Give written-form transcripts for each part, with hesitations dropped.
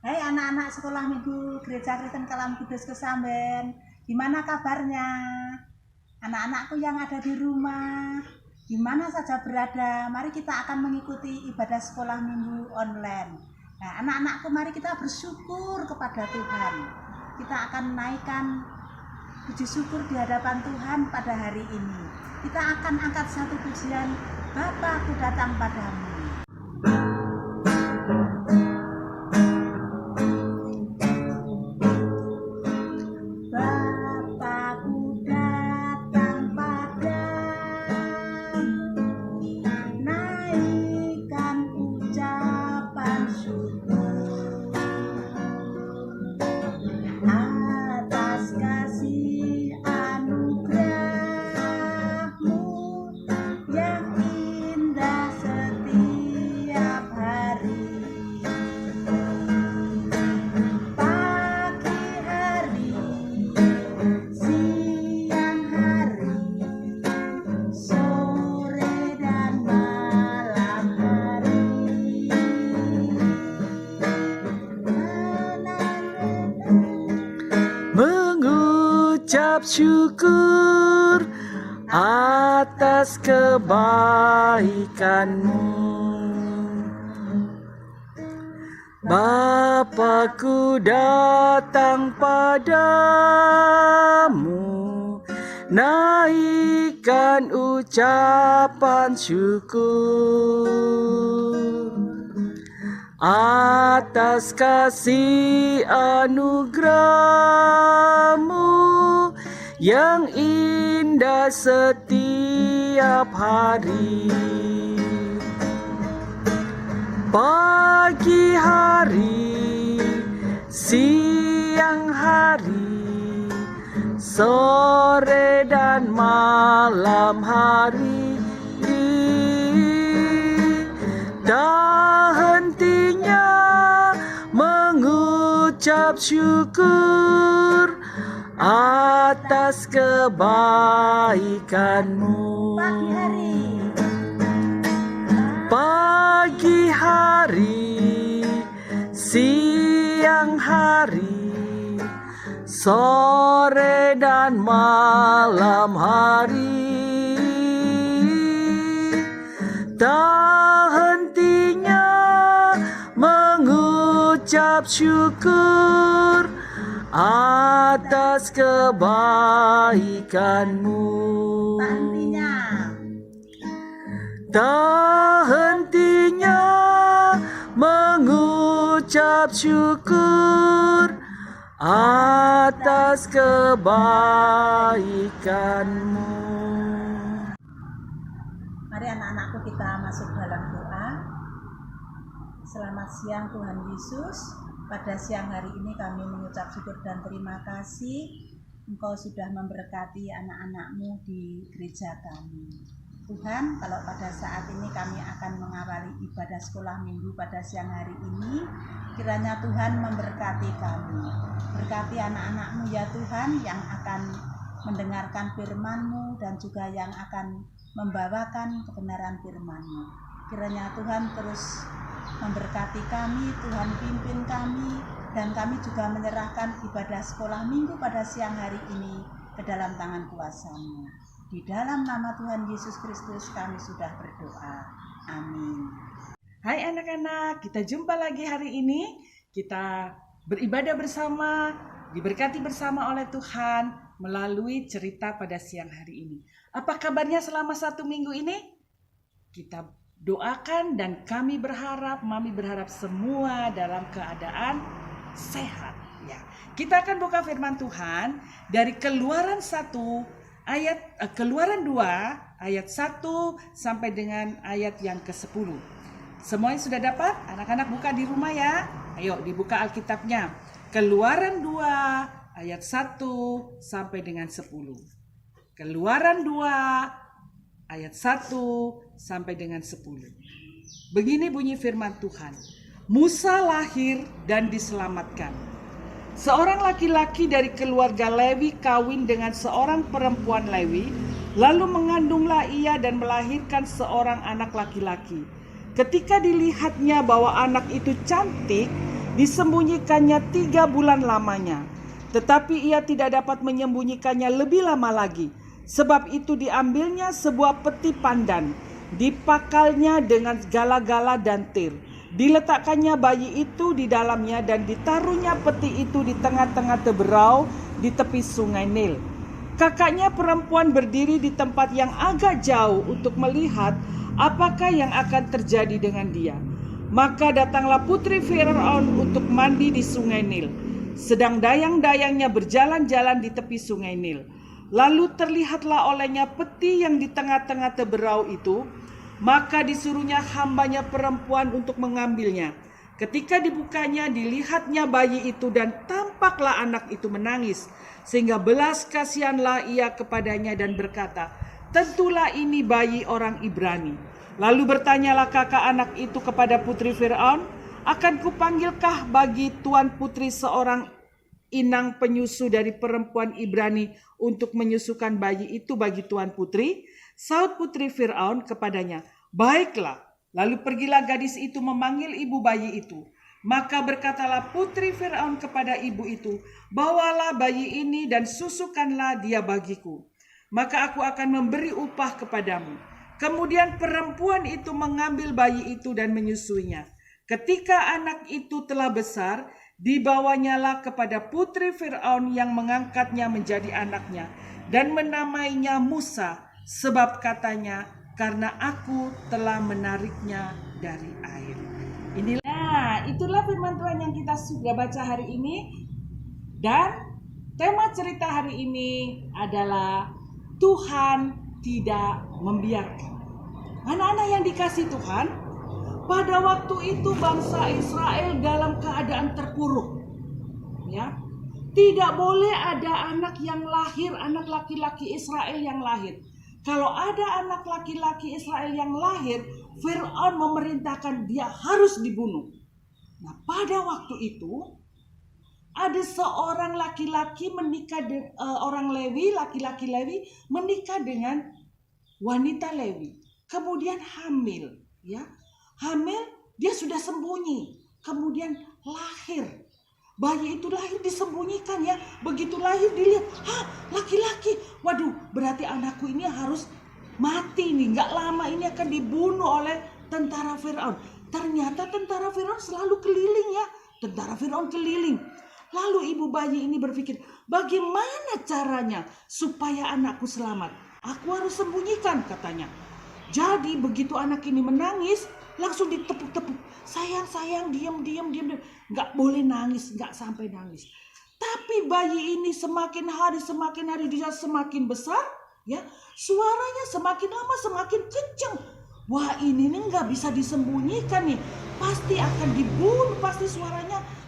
Hai anak-anak sekolah minggu Gereja Kristen Kalam Kudus Kesamben, gimana kabarnya? Anak-anakku yang ada di rumah, gimana saja berada, mari kita akan mengikuti ibadah sekolah minggu online. Nah, anak-anakku, mari kita bersyukur kepada Tuhan. Kita akan naikkan puji syukur di hadapan Tuhan pada hari ini. Kita akan angkat satu pujian, Bapa, aku datang padamu. Mengucap syukur atas kebaikanmu, Bapa-Ku datang padamu, naikkan ucapan syukur atas kasih anugerah-Mu yang indah setiap hari. Pagi hari, siang hari, sore dan malam hari, tak hentinya mengucap syukur atas kebaikanmu. Pagi hari, siang hari, sore dan malam hari, tak hentinya mengucap syukur atas kebaikanmu. Tak hentinya mengucap syukur atas kebaikanmu. Mari anak-anakku kita masuk dalam doa. Selamat siang Tuhan Yesus. Pada siang hari ini kami mengucap syukur dan terima kasih Engkau sudah memberkati anak-anak-Mu di gereja kami. Tuhan, kalau pada saat ini kami akan mengawali ibadah sekolah minggu pada siang hari ini, kiranya Tuhan memberkati kami. Berkati anak-anak-Mu ya Tuhan yang akan mendengarkan firman-Mu dan juga yang akan membawakan kebenaran firman-Mu. Kiranya Tuhan terus memberkati kami, Tuhan pimpin kami, dan kami juga menyerahkan ibadah sekolah minggu pada siang hari ini ke dalam tangan kuasa-Mu. Di dalam nama Tuhan Yesus Kristus kami sudah berdoa. Amin. Hai anak-anak, kita jumpa lagi hari ini. Kita beribadah bersama, diberkati bersama oleh Tuhan melalui cerita pada siang hari ini. Apa kabarnya selama 1 minggu ini? Kita doakan dan kami berharap, Mami berharap semua dalam keadaan sehat. Ya, kita akan buka firman Tuhan dari Keluaran 2 ayat 1 sampai dengan ayat yang ke-10. Semuanya sudah dapat? Anak-anak buka di rumah ya. Ayo dibuka Alkitabnya. Keluaran 2 ayat 1 sampai dengan 10. Keluaran 2 ayat 1 sampai dengan 10. Begini bunyi firman Tuhan. Musa lahir dan diselamatkan. Seorang laki-laki dari keluarga Lewi kawin dengan seorang perempuan Lewi, lalu mengandunglah ia dan melahirkan seorang anak laki-laki. Ketika dilihatnya bahwa anak itu cantik, disembunyikannya 3 bulan lamanya. Tetapi ia tidak dapat menyembunyikannya lebih lama lagi. Sebab itu diambilnya sebuah peti pandan, dipakalnya dengan gala-gala dan tir. Diletakkannya bayi itu di dalamnya dan ditaruhnya peti itu di tengah-tengah teberau di tepi sungai Nil. Kakaknya perempuan berdiri di tempat yang agak jauh untuk melihat apakah yang akan terjadi dengan dia. Maka datanglah putri Firaun untuk mandi di sungai Nil, sedang dayang-dayangnya berjalan-jalan di tepi sungai Nil. Lalu terlihatlah olehnya peti yang di tengah-tengah teberau itu. Maka disuruhnya hambanya perempuan untuk mengambilnya. Ketika dibukanya, dilihatnya bayi itu dan tampaklah anak itu menangis. Sehingga belas kasihanlah ia kepadanya dan berkata, tentulah ini bayi orang Ibrani. Lalu bertanyalah kakak anak itu kepada putri Firaun, akan kupanggilkah bagi tuan putri seorang inang penyusu dari perempuan Ibrani untuk menyusukan bayi itu bagi tuan putri? Saud putri Firaun kepadanya, baiklah. Lalu pergilah gadis itu memanggil ibu bayi itu. Maka berkatalah putri Firaun kepada ibu itu, bawalah bayi ini dan susukanlah dia bagiku. Maka aku akan memberi upah kepadamu. Kemudian perempuan itu mengambil bayi itu dan menyusuinya. Ketika anak itu telah besar, dibawanyalah kepada putri Firaun yang mengangkatnya menjadi anaknya dan menamainya Musa. Sebab katanya, karena aku telah menariknya dari air. Itulah firman Tuhan yang kita sudah baca hari ini. Dan tema cerita hari ini adalah Tuhan tidak membiarkan. Anak-anak yang dikasihi Tuhan, pada waktu itu bangsa Israel dalam keadaan terpuruk. Ya, tidak boleh ada anak yang lahir, anak laki-laki Israel yang lahir. Kalau ada anak laki-laki Israel yang lahir, Firaun memerintahkan dia harus dibunuh. Nah, pada waktu itu ada seorang laki-laki menikah orang Lewi, laki-laki Lewi menikah dengan wanita Lewi. Kemudian hamil, ya. Hamil, dia sudah sembunyi. Kemudian lahir. Bayi itu lahir disembunyikan ya. Begitu lahir dilihat, laki-laki. Waduh, berarti anakku ini harus mati nih. Gak lama ini akan dibunuh oleh tentara Firaun. Ternyata tentara Firaun selalu keliling ya. Tentara Firaun keliling. Lalu ibu bayi ini berpikir, bagaimana caranya supaya anakku selamat? Aku harus sembunyikan katanya. Jadi begitu anak ini menangis, langsung ditepuk-tepuk. Sayang, diam. Gak boleh nangis, gak sampai nangis. Tapi bayi ini semakin hari dia semakin besar, ya. Suaranya semakin lama semakin kencang. Wah, ini nih gak bisa disembunyikan nih. Pasti akan dibunuh, pasti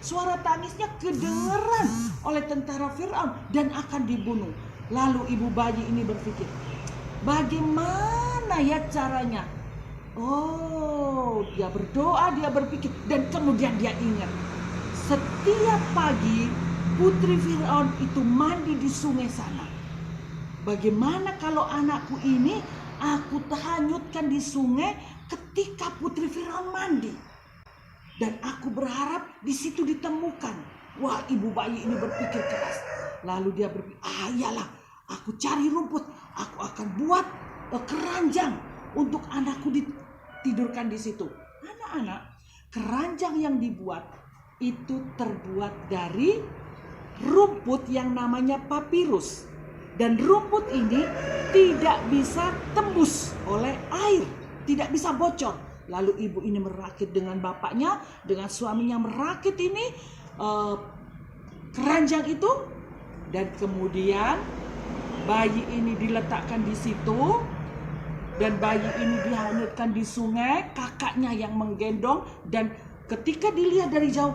suara tangisnya kedengeran oleh tentara Firaun dan akan dibunuh. Lalu ibu bayi ini berpikir, bagaimana ya caranya? Oh, dia berdoa, dia berpikir, dan kemudian dia ingat. Setiap pagi putri Firaun itu mandi di sungai sana. Bagaimana kalau anakku ini aku hanyutkan di sungai ketika putri Firaun mandi? Dan aku berharap di situ ditemukan. Wah, ibu bayi ini berpikir keras. Lalu dia berpikir, iyalah, aku cari rumput. Aku akan buat keranjang untuk anakku ditidurkan di situ. Anak-anak, keranjang yang dibuat itu terbuat dari rumput yang namanya papirus. Dan rumput ini tidak bisa tembus oleh air, tidak bisa bocor. Lalu ibu ini merakit dengan bapaknya, dengan suaminya merakit ini keranjang itu. Dan kemudian bayi ini diletakkan di situ. Dan bayi ini dihanyutkan di sungai, kakaknya yang menggendong. Dan ketika dilihat dari jauh,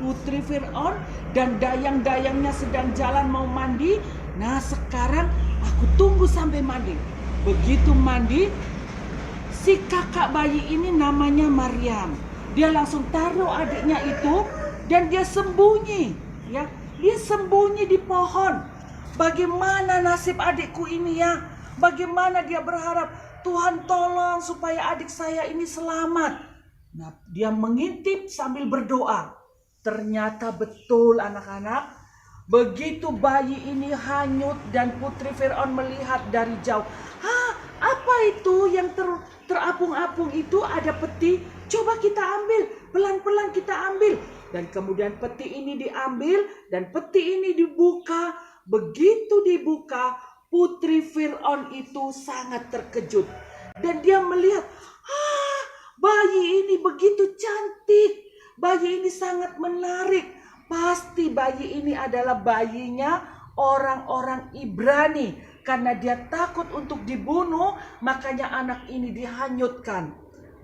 putri Firaun dan dayang-dayangnya sedang jalan mau mandi. Nah, sekarang aku tunggu sampai mandi. Begitu mandi, si kakak bayi ini namanya Maryam. Dia langsung taruh adiknya itu dan dia sembunyi, ya. Dia sembunyi di pohon. Bagaimana nasib adikku ini ya? Bagaimana dia berharap, Tuhan tolong supaya adik saya ini selamat. Nah, dia mengintip sambil berdoa. Ternyata betul anak-anak. Begitu bayi ini hanyut dan putri Firaun melihat dari jauh. Apa itu yang terapung-apung itu? Ada peti. Coba kita ambil. Pelan-pelan kita ambil. Dan kemudian peti ini diambil dan peti ini dibuka. Begitu dibuka, putri Firaun itu sangat terkejut. Dan dia melihat, bayi ini begitu cantik. Bayi ini sangat menarik. Pasti bayi ini adalah bayinya orang-orang Ibrani. Karena dia takut untuk dibunuh, makanya anak ini dihanyutkan.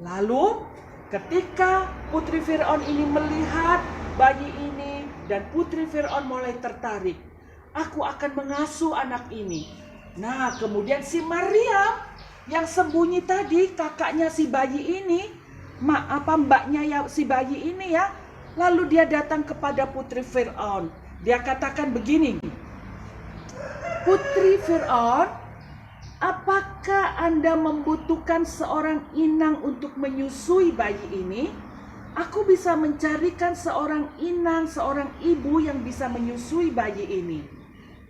Lalu ketika putri Firaun ini melihat bayi ini dan putri Firaun mulai tertarik. Aku akan mengasuh anak ini. Nah, kemudian si Maryam yang sembunyi tadi, kakaknya si bayi ini, mbaknya ya si bayi ini ya. Lalu dia datang kepada putri Firaun. Dia katakan begini, Putri Firaun, apakah Anda membutuhkan seorang inang untuk menyusui bayi ini? Aku bisa mencarikan seorang inang, seorang ibu yang bisa menyusui bayi ini.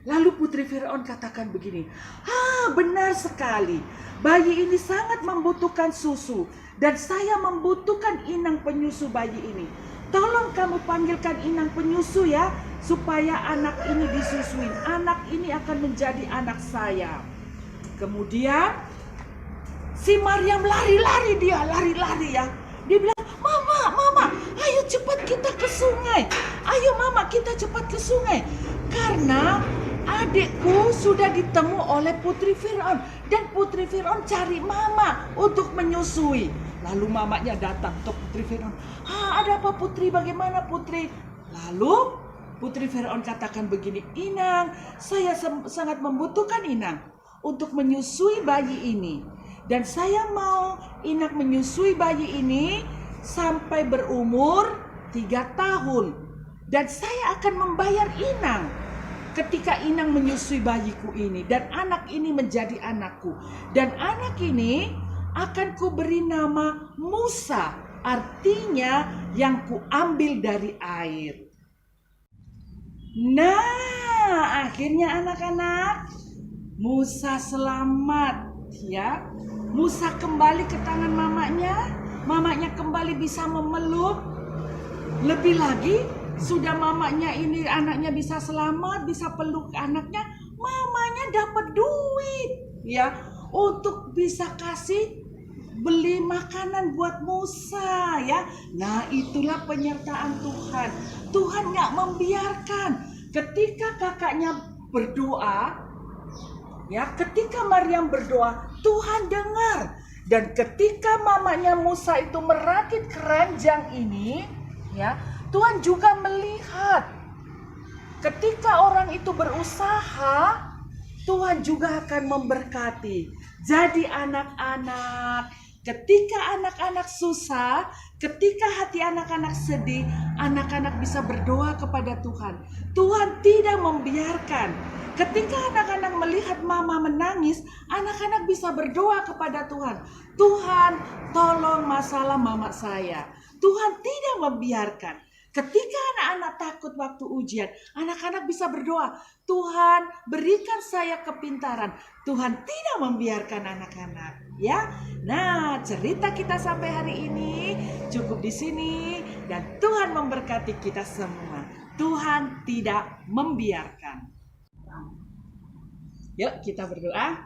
Lalu putri Firaun katakan begini, benar sekali. Bayi ini sangat membutuhkan susu dan saya membutuhkan inang penyusu bayi ini. Tolong kamu panggilkan inang penyusu ya, supaya anak ini disusui. Anak ini akan menjadi anak saya. Kemudian si Maryam lari-lari ya. Dia bilang, Mama, ayo cepat kita ke sungai. Ayo Mama, kita cepat ke sungai. Karena adikku sudah ditemu oleh putri Firaun. Dan putri Firaun cari Mama untuk menyusui. Lalu mamanya datang ke putri Firaun. Ada apa putri? Bagaimana putri? Lalu putri Firaun katakan begini, Inang, saya sangat membutuhkan inang untuk menyusui bayi ini. Dan saya mau inang menyusui bayi ini sampai berumur 3 tahun. Dan saya akan membayar inang ketika inang menyusui bayiku ini. Dan anak ini menjadi anakku. Dan anak ini akan kuberi nama Musa, artinya yang kuambil dari air. Nah, akhirnya anak-anak, Musa selamat ya. Musa kembali ke tangan mamanya kembali bisa memeluk. Lebih lagi, sudah mamanya ini anaknya bisa selamat, bisa peluk anaknya, mamanya dapat duit ya untuk bisa kasih beli makanan buat Musa ya. Nah, itulah penyertaan Tuhan. Tuhan gak membiarkan ketika kakaknya berdoa ya, ketika Maryam berdoa, Tuhan dengar. Dan ketika mamanya Musa itu merakit keranjang ini ya, Tuhan juga melihat. Ketika orang itu berusaha, Tuhan juga akan memberkati. Jadi anak-anak, ketika anak-anak susah, ketika hati anak-anak sedih, anak-anak bisa berdoa kepada Tuhan. Tuhan tidak membiarkan. Ketika anak-anak melihat mama menangis, anak-anak bisa berdoa kepada Tuhan. Tuhan, tolong masalah mama saya. Tuhan tidak membiarkan. Ketika anak-anak takut waktu ujian, anak-anak bisa berdoa, Tuhan berikan saya kepintaran. Tuhan tidak membiarkan anak-anak, ya. Nah, cerita kita sampai hari ini cukup di sini dan Tuhan memberkati kita semua. Tuhan tidak membiarkan. Yuk kita berdoa.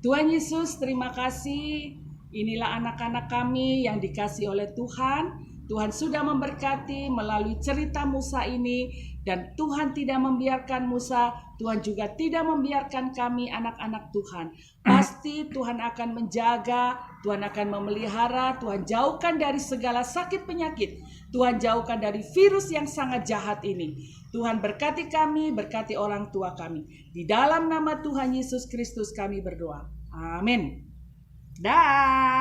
Tuhan Yesus, terima kasih. Inilah anak-anak kami yang dikasih oleh Tuhan. Tuhan sudah memberkati melalui cerita Musa ini. Dan Tuhan tidak membiarkan Musa. Tuhan juga tidak membiarkan kami anak-anak Tuhan. Pasti Tuhan akan menjaga. Tuhan akan memelihara. Tuhan jauhkan dari segala sakit penyakit. Tuhan jauhkan dari virus yang sangat jahat ini. Tuhan berkati kami, berkati orang tua kami. Di dalam nama Tuhan Yesus Kristus kami berdoa. Amin. Dah.